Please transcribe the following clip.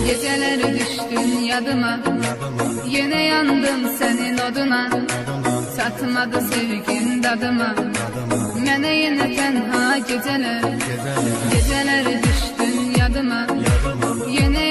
Geceleri düştün yadıma, yine yandım senin oduna. Çatmadı sevgin dadıma, mene yine tenha geceler. Geceleri düştün yadıma, yine